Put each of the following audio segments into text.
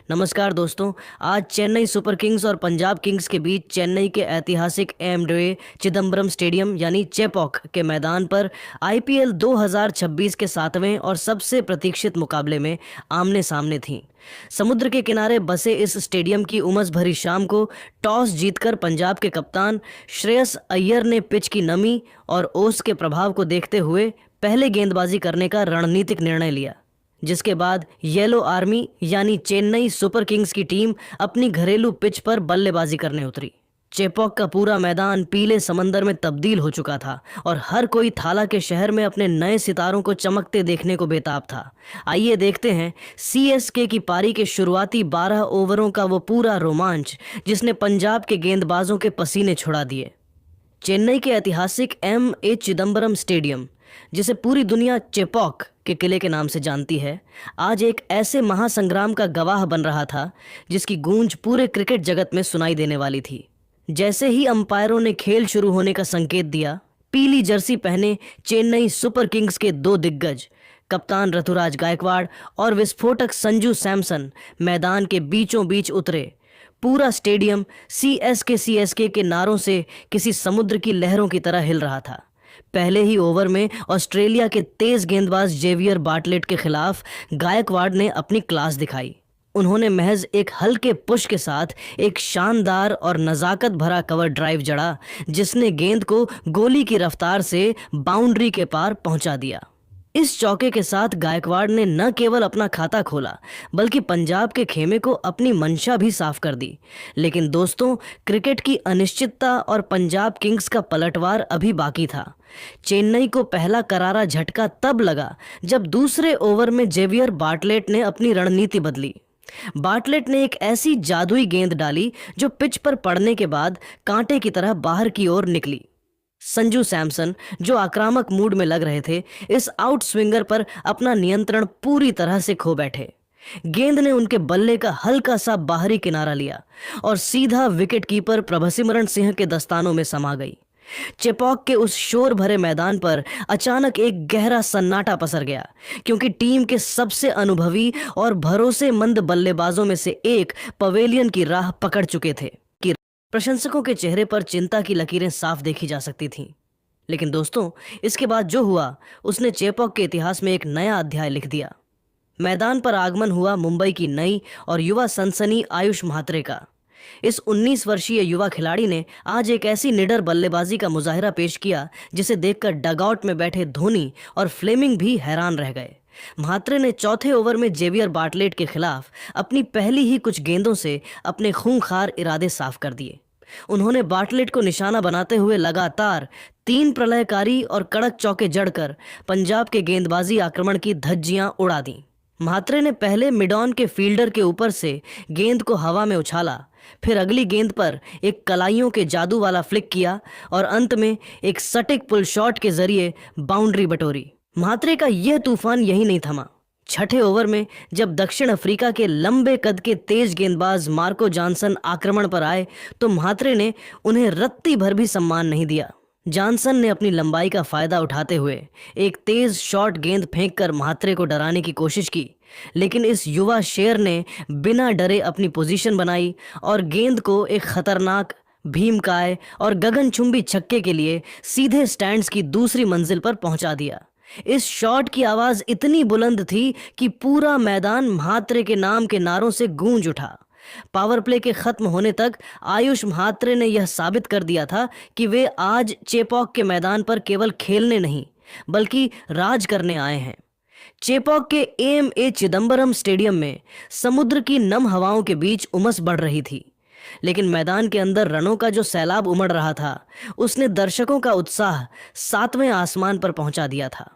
नमस्कार दोस्तों। आज चेन्नई सुपर किंग्स और पंजाब किंग्स के बीच चेन्नई के ऐतिहासिक एमडे चिदम्बरम स्टेडियम यानी चेपॉक के मैदान पर आईपीएल 2026 के 7वें और सबसे प्रतीक्षित मुकाबले में आमने सामने थीं। समुद्र के किनारे बसे इस स्टेडियम की उमस भरी शाम को टॉस जीतकर पंजाब के कप्तान श्रेयस अय्यर ने पिच की नमी और ओस के प्रभाव को देखते हुए पहले गेंदबाजी करने का रणनीतिक निर्णय लिया, जिसके बाद येलो आर्मी यानी चेन्नई सुपर किंग्स की टीम अपनी घरेलू पिच पर बल्लेबाजी करने उतरी। चेपॉक का पूरा मैदान पीले समंदर में तब्दील हो चुका था और हर कोई थाला के शहर में अपने नए सितारों को चमकते देखने को बेताब था। आइए देखते हैं सीएसके की पारी के शुरुआती 12 ओवरों का वो पूरा रोमांच जिसने पंजाब के गेंदबाजों के पसीने छुड़ा दिए। चेन्नई के ऐतिहासिक ए चिदम्बरम स्टेडियम, जिसे पूरी दुनिया चेपॉक के किले के नाम से जानती है, आज एक ऐसे महासंग्राम का गवाह बन रहा था जिसकी गूंज पूरे क्रिकेट जगत में सुनाई देने वाली थी। जैसे ही अंपायरों ने खेल शुरू होने का संकेत दिया, पीली जर्सी पहने चेन्नई सुपर किंग्स के दो दिग्गज कप्तान ऋतुराज गायकवाड़ और विस्फोटक संजू सैमसन मैदान के बीचों बीच उतरे। पूरा स्टेडियम सीएसके के नारों से किसी समुद्र की लहरों की तरह हिल रहा था। पहले ही ओवर में ऑस्ट्रेलिया के तेज गेंदबाज जेवियर बार्टलेट के खिलाफ गायकवाड़ ने अपनी क्लास दिखाई। उन्होंने महज एक हल्के पुश के साथ एक शानदार और नजाकत भरा कवर ड्राइव जड़ा, जिसने गेंद को गोली की रफ्तार से बाउंड्री के पार पहुंचा दिया। इस चौके के साथ गायकवाड़ ने न केवल अपना खाता खोला बल्कि पंजाब के खेमे को अपनी मंशा भी साफ कर दी। लेकिन दोस्तों, क्रिकेट की अनिश्चितता और पंजाब किंग्स का पलटवार अभी बाकी था। चेन्नई को पहला करारा झटका तब लगा जब दूसरे ओवर में जेवियर बार्टलेट ने अपनी रणनीति बदली। बार्टलेट ने एक ऐसी जादुई गेंद डाली जो पिच पर पड़ने के बाद कांटे की तरह बाहर की ओर निकली। संजू सैमसन, जो आक्रामक मूड में लग रहे थे, इस आउट स्विंगर पर अपना नियंत्रण पूरी तरह से खो बैठे। गेंद ने उनके बल्ले का हल्का सा बाहरी किनारा लिया और सीधा विकेटकीपर प्रभसिमरन सिंह के दस्तानों में समा गई। चेपॉक के उस शोर भरे मैदान पर अचानक एक गहरा सन्नाटा पसर गया, क्योंकि टीम के सबसे अनुभवी और भरोसेमंद बल्लेबाजों में से एक पवेलियन की राह पकड़ चुके थे। प्रशंसकों के चेहरे पर चिंता की लकीरें साफ देखी जा सकती थीं। लेकिन दोस्तों, इसके बाद जो हुआ उसने चेपॉक के इतिहास में एक नया अध्याय लिख दिया। मैदान पर आगमन हुआ मुंबई की नई और युवा सनसनी आयुष म्हात्रे का। इस 19 वर्षीय युवा खिलाड़ी ने आज एक ऐसी निडर बल्लेबाजी का मुजाहिरा पेश किया जिसे देखकर डगआउट में बैठे धोनी और फ्लेमिंग भी हैरान रह गए। म्हात्रे ने चौथे ओवर में जेवियर बार्टलेट के खिलाफ अपनी पहली ही कुछ गेंदों से अपने खूंखार इरादे साफ कर दिए। उन्होंने बार्टलेट को निशाना बनाते हुए लगातार 3 प्रलयकारी और कड़क चौके जड़कर पंजाब के गेंदबाजी आक्रमण की धज्जियां उड़ा दी। म्हात्रे ने पहले मिडॉन के फील्डर के ऊपर से गेंद को हवा में उछाला, फिर अगली गेंद पर एक कलाइयों के जादू वाला फ्लिक किया और अंत में एक सटीक पुल शॉट के जरिए बाउंड्री बटोरी। म्हात्रे का यह तूफान यही नहीं थमा। छठे ओवर में जब दक्षिण अफ्रीका के लंबे कद के तेज गेंदबाज मार्को जॉनसन आक्रमण पर आए तो म्हात्रे ने उन्हें रत्ती भर भी सम्मान नहीं दिया। जॉनसन ने अपनी लंबाई का फायदा उठाते हुए एक तेज शॉट गेंद फेंककर म्हात्रे को डराने की कोशिश की, लेकिन इस युवा शेर ने बिना डरे अपनी पोजीशन बनाई और गेंद को एक खतरनाक भीमकाय और गगनचुंबी छक्के के लिए सीधे स्टैंड्स की दूसरी मंजिल पर पहुंचा दिया। इस शॉट की आवाज इतनी बुलंद थी कि पूरा मैदान म्हात्रे के नाम के नारों से गूंज उठा। पावर प्ले के खत्म होने तक आयुष म्हात्रे ने यह साबित कर दिया था कि वे आज चेपॉक के मैदान पर केवल खेलने नहीं बल्कि राज करने आए हैं। चेपॉक के ए चिदम्बरम स्टेडियम में समुद्र की नम हवाओं के बीच उमस बढ़ रही थी, लेकिन मैदान के अंदर रनों का जो सैलाब उमड़ रहा था उसने दर्शकों का उत्साह 7वें आसमान पर पहुंचा दिया था।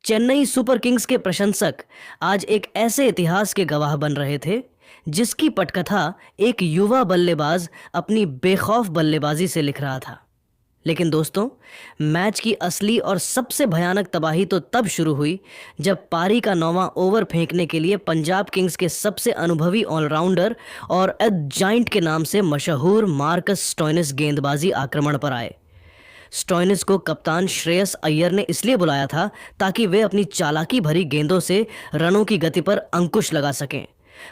चेन्नई सुपर किंग्स के प्रशंसक आज एक ऐसे इतिहास के गवाह बन रहे थे जिसकी पटकथा एक युवा बल्लेबाज अपनी बेखौफ बल्लेबाजी से लिख रहा था। लेकिन दोस्तों, मैच की असली और सबसे भयानक तबाही तो तब शुरू हुई जब पारी का 9वां ओवर फेंकने के लिए पंजाब किंग्स के सबसे अनुभवी ऑलराउंडर और जाइंट के नाम से मशहूर मार्कस स्टोइनिस गेंदबाजी आक्रमण पर आए। स्टोइनिस को कप्तान श्रेयस अय्यर ने इसलिए बुलाया था ताकि वे अपनी चालाकी भरी गेंदों से रनों की गति पर अंकुश लगा सकें।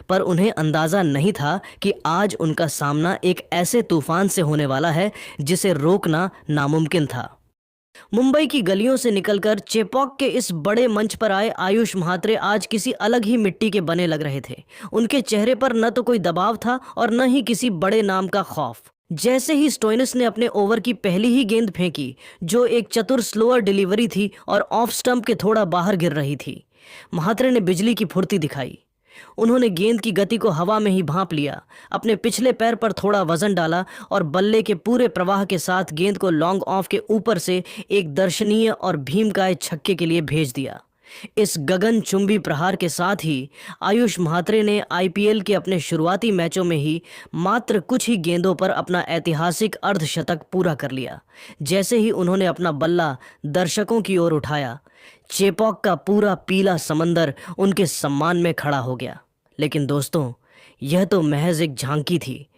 पर उन्हें अंदाज़ा नहीं था कि आज उनका सामना एक ऐसे तूफान से होने वाला है जिसे रोकना नामुमकिन था। मुंबई की गलियों से निकलकर चेपॉक के इस बड़े मंच पर आए आयुष म्हात्रे आज किसी अलग ही मिट्टी के बने लग रहे थे। उनके चेहरे पर न तो कोई दबाव था और न ही किसी बड़े नाम का खौफ। जैसे ही स्टोइनिस ने अपने ओवर की पहली ही गेंद फेंकी, जो एक चतुर स्लोअर डिलीवरी थी और ऑफ स्टंप के थोड़ा बाहर गिर रही थी, म्हात्रे ने बिजली की फुर्ती दिखाई। उन्होंने गेंद की गति को हवा में ही भांप लिया, अपने पिछले पैर पर थोड़ा वजन डाला और बल्ले के पूरे प्रवाह के साथ गेंद को लॉन्ग ऑफ के ऊपर से एक दर्शनीय और भीमकाय छक्के के लिए भेज दिया। इस गगनचुंबी प्रहार के साथ ही आयुष म्हात्रे ने आईपीएल के अपने शुरुआती मैचों में ही मात्र कुछ ही गेंदों पर अपना ऐतिहासिक अर्धशतक पूरा कर लिया। जैसे ही उन्होंने अपना बल्ला दर्शकों की ओर उठाया, चेपॉक का पूरा पीला समंदर उनके सम्मान में खड़ा हो गया। लेकिन दोस्तों, यह तो महज एक झांकी थी।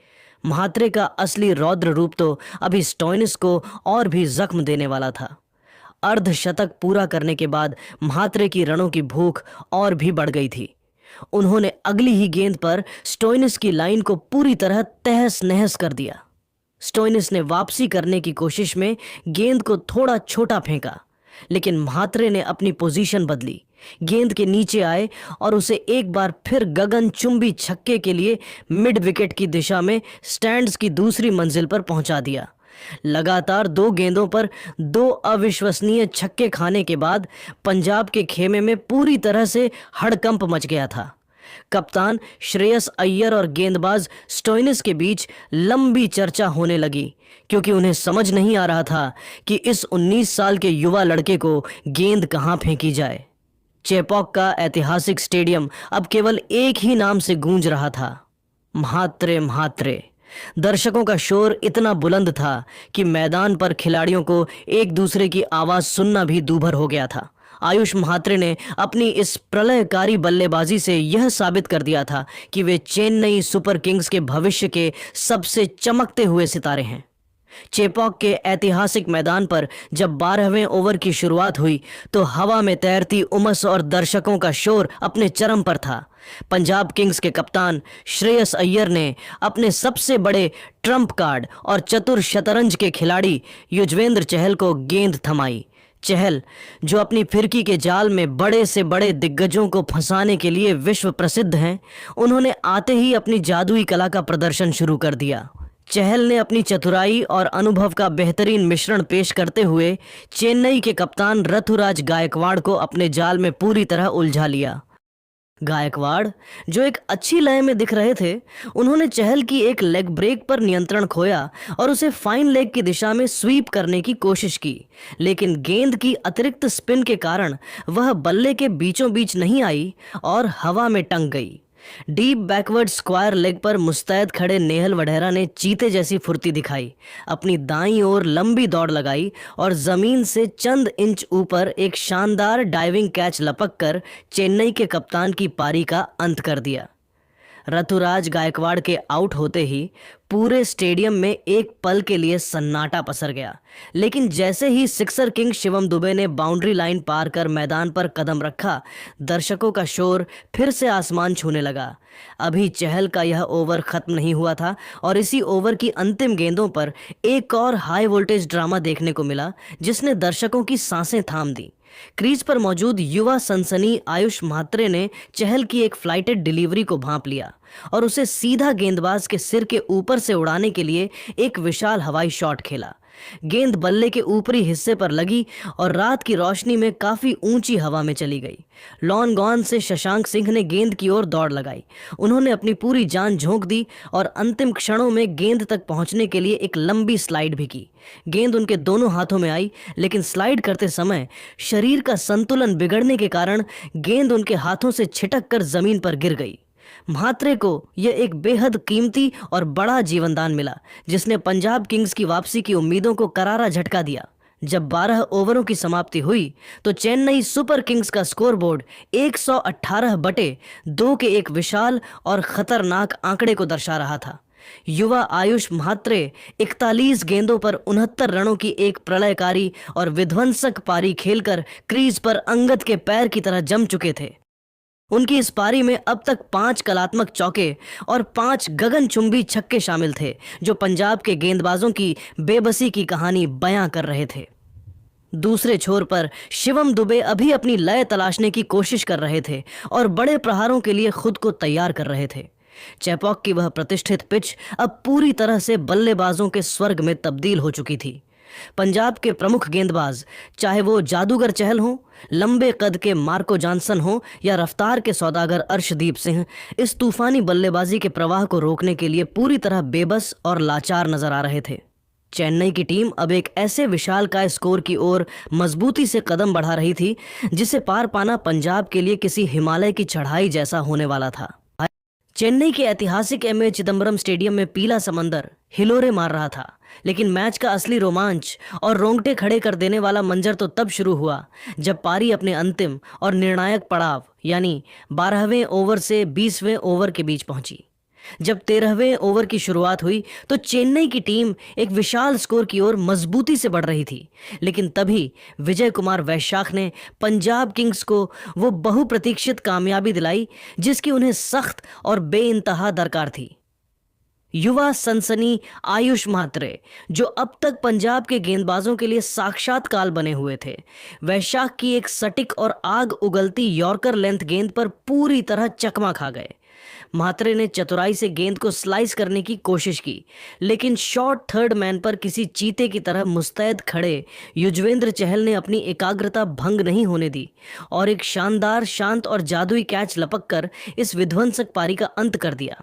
म्हात्रे का असली रौद्र रूप तो अभी स्टोइनिस को और भी जख्म देने वाला था। अर्धशतक पूरा करने के बाद म्हात्रे की रणों की भूख और भी बढ़ गई थी। उन्होंने अगली ही गेंद पर स्टोइनिस की लाइन को पूरी तरह तहस नहस कर दिया। स्टोइनिस ने वापसी करने की कोशिश में गेंद को थोड़ा छोटा फेंका, लेकिन म्हात्रे ने अपनी पोजीशन बदली, गेंद के नीचे आए और उसे एक बार फिर गगनचुंबी छक्के के लिए मिड विकेट की दिशा में स्टैंड्स की दूसरी मंजिल पर पहुंचा दिया। लगातार 2 गेंदों पर 2 अविश्वसनीय छक्के खाने के बाद पंजाब के खेमे में पूरी तरह से हड़कंप मच गया था। कप्तान श्रेयस अय्यर और गेंदबाज स्टोइनिस के बीच लंबी चर्चा होने लगी, क्योंकि उन्हें समझ नहीं आ रहा था कि इस 19 साल के युवा लड़के को गेंद कहां फेंकी जाए। चेपॉक का ऐतिहासिक स्टेडियम अब केवल एक ही नाम से गूंज रहा था, म्हात्रे म्हात्रे। दर्शकों का शोर इतना बुलंद था कि मैदान पर खिलाड़ियों को एक दूसरे की आवाज सुनना भी दूभर हो गया था। आयुष म्हात्रे ने अपनी इस प्रलयकारी बल्लेबाजी से यह साबित कर दिया था कि वे चेन्नई सुपर किंग्स के भविष्य के सबसे चमकते हुए सितारे हैं। चेपॉक के ऐतिहासिक मैदान पर जब 12वें ओवर की शुरुआत हुई तो हवा में तैरती उमस और दर्शकों का शोर अपने चरम पर था। पंजाब किंग्स के कप्तान श्रेयस अय्यर ने अपने सबसे बड़े ट्रम्प कार्ड और चतुर शतरंज के खिलाड़ी युजवेंद्र चहल को गेंद थमाई। चहल, जो अपनी फिरकी के जाल में बड़े से बड़े दिग्गजों को फंसाने के लिए विश्व प्रसिद्ध हैं, उन्होंने आते ही अपनी जादुई कला का प्रदर्शन शुरू कर दिया। चहल ने अपनी चतुराई और अनुभव का बेहतरीन मिश्रण पेश करते हुए चेन्नई के कप्तान ऋतुराज गायकवाड़ को अपने जाल में पूरी तरह उलझा लिया। गायकवाड़, जो एक अच्छी लय में दिख रहे थे, उन्होंने चहल की एक लेग ब्रेक पर नियंत्रण खोया और उसे फाइन लेग की दिशा में स्वीप करने की कोशिश की, लेकिन गेंद की अतिरिक्त स्पिन के कारण वह बल्ले के बीचों बीच नहीं आई और हवा में टंग गई। डीप बैकवर्ड स्क्वायर लेग पर मुस्तैद खड़े नेहल वढेरा ने चीते जैसी फुर्ती दिखाई, अपनी दाईं ओर लंबी दौड़ लगाई और जमीन से चंद इंच ऊपर एक शानदार डाइविंग कैच लपक कर चेन्नई के कप्तान की पारी का अंत कर दिया। ऋतुराज गायकवाड़ के आउट होते ही पूरे स्टेडियम में एक पल के लिए सन्नाटा पसर गया, लेकिन जैसे ही सिक्सर किंग शिवम दुबे ने बाउंड्री लाइन पार कर मैदान पर कदम रखा, दर्शकों का शोर फिर से आसमान छूने लगा। अभी चहल का यह ओवर खत्म नहीं हुआ था और इसी ओवर की अंतिम गेंदों पर एक और हाई वोल्टेज ड्रामा देखने को मिला, जिसने दर्शकों की सांसें थाम दी। क्रीज पर मौजूद युवा सनसनी आयुष म्हात्रे ने चहल की एक फ्लाइटेड डिलीवरी को भांप लिया और उसे सीधा गेंदबाज के सिर के ऊपर से उड़ाने के लिए एक विशाल हवाई शॉट खेला। गेंद बल्ले के ऊपरी हिस्से पर लगी और रात की रोशनी में काफी ऊंची हवा में चली गई। लॉन गॉन से शशांक सिंह ने गेंद की ओर दौड़ लगाई। उन्होंने अपनी पूरी जान झोंक दी और अंतिम क्षणों में गेंद तक पहुंचने के लिए एक लंबी स्लाइड भी की। गेंद उनके दोनों हाथों में आई, लेकिन स्लाइड करते समय शरीर का संतुलन बिगड़ने के कारण गेंद उनके हाथों से छिटक कर जमीन पर गिर गई। म्हात्रे को यह एक बेहद कीमती और बड़ा जीवनदान मिला, जिसने पंजाब किंग्स की वापसी की उम्मीदों को करारा झटका दिया। जब 12 ओवरों की समाप्ति हुई तो चेन्नई सुपर किंग्स का स्कोरबोर्ड 118/2 के एक विशाल और खतरनाक आंकड़े को दर्शा रहा था। युवा आयुष म्हात्रे 41 गेंदों पर 69 रनों की एक प्रलयकारी और विध्वंसक पारी खेलकर क्रीज पर अंगद के पैर की तरह जम चुके थे। उनकी इस पारी में अब तक 5 कलात्मक चौके और 5 गगनचुंबी छक्के शामिल थे, जो पंजाब के गेंदबाजों की बेबसी की कहानी बयां कर रहे थे। दूसरे छोर पर शिवम दुबे अभी अपनी लय तलाशने की कोशिश कर रहे थे और बड़े प्रहारों के लिए खुद को तैयार कर रहे थे। चेपॉक की वह प्रतिष्ठित पिच अब पूरी तरह से बल्लेबाजों के स्वर्ग में तब्दील हो चुकी थी। पंजाब के प्रमुख गेंदबाज, चाहे वो जादूगर चहल हो, लंबे कद के मार्को जॉनसन हो या रफ्तार के सौदागर अर्शदीप सिंह, इस तूफानी बल्लेबाजी के प्रवाह को रोकने के लिए पूरी तरह बेबस और लाचार नजर आ रहे थे। चेन्नई की टीम अब एक ऐसे विशालकाय स्कोर की ओर मजबूती से कदम बढ़ा रही थी जिसे पार पाना पंजाब के लिए किसी हिमालय की चढ़ाई जैसा होने वाला था। चेन्नई के ऐतिहासिक एमए चिदम्बरम स्टेडियम में पीला समंदर हिलोरे मार रहा था, लेकिन मैच का असली रोमांच और रोंगटे खड़े कर देने वाला मंजर तो तब शुरू हुआ जब पारी अपने अंतिम और निर्णायक पड़ाव यानी 12वें ओवर से 20वें ओवर के बीच पहुंची। जब 13वें ओवर की शुरुआत हुई तो चेन्नई की टीम एक विशाल स्कोर की ओर मजबूती से बढ़ रही थी, लेकिन तभी विजय कुमार वैशाख ने पंजाब किंग्स को वो बहुप्रतीक्षित कामयाबी दिलाई जिसकी उन्हें सख्त और बेइंतहा दरकार थी। युवा सनसनी आयुष म्हात्रे, जो अब तक पंजाब के गेंदबाजों के लिए साक्षात काल बने हुए थे, वैशाख की एक सटीक और आग उगलती यॉर्कर लेंथ गेंद पर पूरी तरह चकमा खा गए। म्हात्रे ने चतुराई से गेंद को स्लाइस करने की कोशिश की, लेकिन शॉर्ट थर्ड मैन पर किसी चीते की तरह मुस्तैद खड़े युजवेंद्र चहल ने अपनी एकाग्रता भंग नहीं होने दी और एक शानदार, शांत और जादुई कैच लपक कर इस विध्वंसक पारी का अंत कर दिया।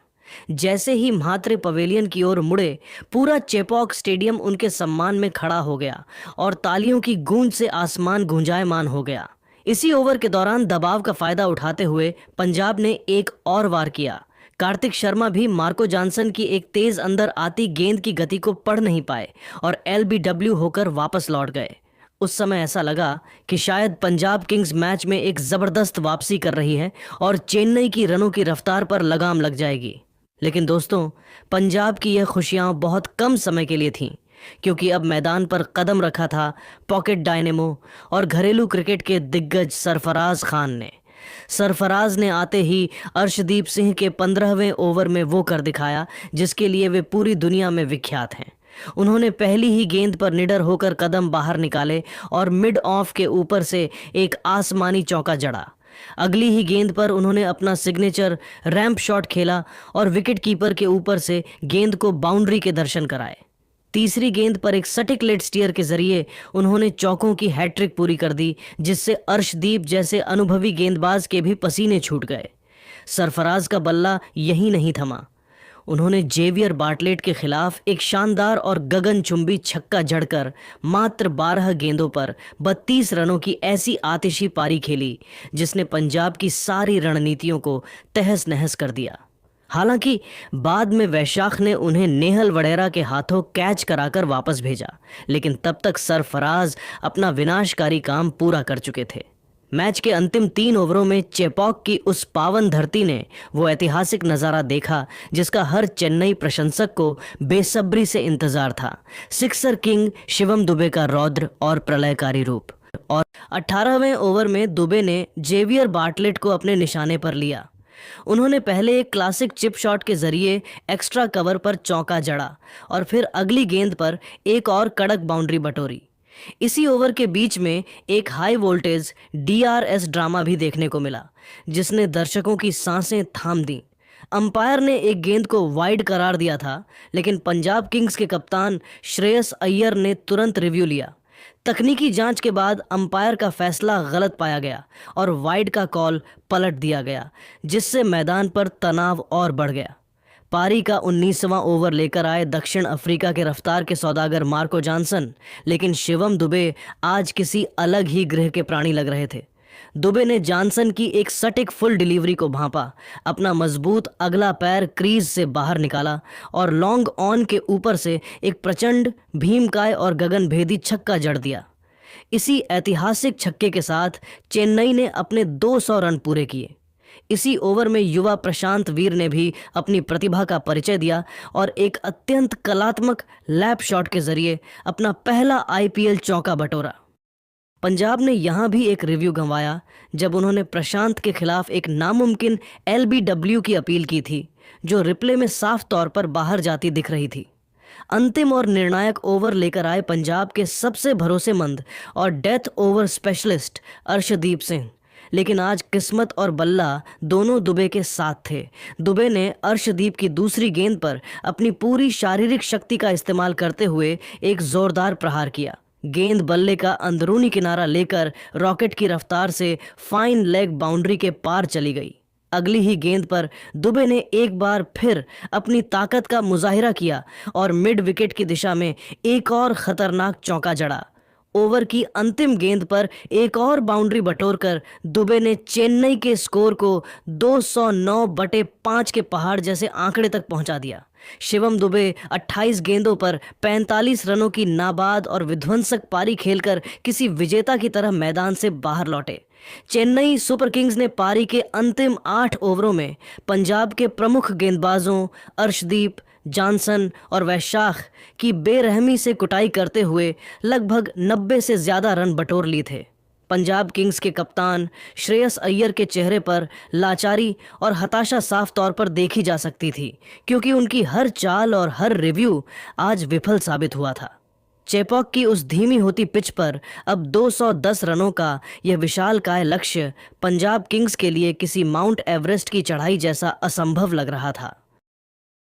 जैसे ही म्हात्रे पवेलियन की ओर मुड़े, पूरा चेपॉक स्टेडियम उनके सम्मान में खड़ा हो गया और तालियों की गूंज से आसमान गूंजायमान हो गया। इसी ओवर के दौरान दबाव का फायदा उठाते हुए पंजाब ने एक और वार किया। कार्तिक शर्मा भी मार्को जॉनसन की एक तेज अंदर आती गेंद की गति को पढ़ नहीं पाए और एलबीडब्ल्यू होकर वापस लौट गए। उस समय ऐसा लगा कि शायद पंजाब किंग्स मैच में एक जबरदस्त वापसी कर रही है और चेन्नई की रनों की रफ्तार पर लगाम लग जाएगी। लेकिन दोस्तों, पंजाब की यह खुशियां बहुत कम समय के लिए थीं, क्योंकि अब मैदान पर कदम रखा था पॉकेट डायनेमो और घरेलू क्रिकेट के दिग्गज सरफराज खान ने। सरफराज ने आते ही अर्शदीप सिंह के 15वें ओवर में वो कर दिखाया जिसके लिए वे पूरी दुनिया में विख्यात हैं। उन्होंने पहली ही गेंद पर निडर होकर कदम बाहर निकाले और मिड ऑफ के ऊपर से एक आसमानी चौका जड़ा। अगली ही गेंद पर उन्होंने अपना सिग्नेचर रैंप शॉट खेला और विकेट कीपर के ऊपर से गेंद को बाउंड्री के दर्शन कराए। तीसरी गेंद पर एक सटीक लेट स्टीयर के जरिए उन्होंने चौकों की हैट्रिक पूरी कर दी, जिससे अर्शदीप जैसे अनुभवी गेंदबाज के भी पसीने छूट गए। सरफराज का बल्ला यहीं नहीं थमा। उन्होंने जेवियर बार्टलेट के खिलाफ एक शानदार और गगनचुंबी छक्का जड़कर मात्र 12 गेंदों पर 32 रनों की ऐसी आतिशी पारी खेली जिसने पंजाब की सारी रणनीतियों को तहस नहस कर दिया। हालांकि बाद में वैशाख ने उन्हें नेहल वडेरा के हाथों कैच कराकर वापस भेजा, लेकिन तब तक सरफराज अपना विनाशकारी काम पूरा कर चुके थे। मैच के अंतिम 3 ओवरों में चेपॉक की उस पावन धरती ने वो ऐतिहासिक नज़ारा देखा जिसका हर चेन्नई प्रशंसक को बेसब्री से इंतजार था। सिक्सर किंग शिवम दुबे का रौद्र और प्रलयकारी रूप। और 18वें ओवर में दुबे ने जेवियर बार्टलेट को अपने निशाने पर लिया। उन्होंने पहले एक क्लासिक चिप शॉट के जरिए एक्स्ट्रा कवर पर चौका जड़ा और फिर अगली गेंद पर एक और कड़क बाउंड्री बटोरी। इसी ओवर के बीच में एक हाई वोल्टेज DRS ड्रामा भी देखने को मिला जिसने दर्शकों की सांसें थाम दी। अंपायर ने एक गेंद को वाइड करार दिया था, लेकिन पंजाब किंग्स के कप्तान श्रेयस अय्यर ने तुरंत रिव्यू लिया। तकनीकी जांच के बाद अंपायर का फैसला गलत पाया गया और वाइड का कॉल पलट दिया गया, जिससे मैदान पर तनाव और बढ़ गया। पारी का 19वां ओवर लेकर आए दक्षिण अफ्रीका के रफ्तार के सौदागर मार्को जॉनसन, लेकिन शिवम दुबे आज किसी अलग ही ग्रह के प्राणी लग रहे थे। दुबे ने जॉनसन की एक सटीक फुल डिलीवरी को भांपा, अपना मजबूत अगला पैर क्रीज से बाहर निकाला और लॉन्ग ऑन के ऊपर से एक प्रचंड भीमकाय और गगनभेदी छक्का जड़ दिया। इसी ऐतिहासिक छक्के के साथ चेन्नई ने अपने 200 रन पूरे किए। इसी ओवर में युवा प्रशांत वीर ने भी अपनी प्रतिभा का परिचय दिया और एक अत्यंत कलात्मक लैप शॉट के जरिए अपना पहला IPL चौका बटोरा। पंजाब ने यहां भी एक रिव्यू गंवाया जब उन्होंने प्रशांत के खिलाफ एक नामुमकिन एलबीडब्ल्यू की अपील की थी, जो रिप्ले में साफ तौर पर बाहर जाती दिख रही थी। अंतिम और निर्णायक ओवर लेकर आए पंजाब के सबसे भरोसेमंद और death over specialist Arshdeep Singh. लेकिन आज किस्मत और बल्ला दोनों दुबे के साथ थे। दुबे ने अर्शदीप की दूसरी गेंद पर अपनी पूरी शारीरिक शक्ति का इस्तेमाल करते हुए एक जोरदार प्रहार किया। गेंद बल्ले का अंदरूनी किनारा लेकर रॉकेट की रफ्तार से फाइन लेग बाउंड्री के पार चली गई। अगली ही गेंद पर दुबे ने एक बार फिर अपनी ताकत का मुजाहिरा किया और मिड विकेट की दिशा में एक और खतरनाक चौका जड़ा। ओवर की अंतिम गेंद पर एक और बाउंड्री बटोरकर दुबे ने चेन्नई के स्कोर को 209/5 के पहाड़ जैसे आंकड़े तक पहुंचा दिया। शिवम दुबे 28 गेंदों पर 45 रनों की नाबाद और विध्वंसक पारी खेलकर किसी विजेता की तरह मैदान से बाहर लौटे। चेन्नई सुपर किंग्स ने पारी के अंतिम 8 ओवरों में पंजाब के प्रमुख गेंदबाजों अर्शदीप, जॉनसन और वैशाख की बेरहमी से कुटाई करते हुए लगभग 90 से ज्यादा रन बटोर लिए थे। पंजाब किंग्स के कप्तान श्रेयस अय्यर के चेहरे पर लाचारी और हताशा साफ तौर पर देखी जा सकती थी, क्योंकि उनकी हर चाल और हर रिव्यू आज विफल साबित हुआ था। चेपॉक की उस धीमी होती पिच पर अब 210 रनों का यह विशालकाय लक्ष्य पंजाब किंग्स के लिए किसी माउंट एवरेस्ट की चढ़ाई जैसा असंभव लग रहा था।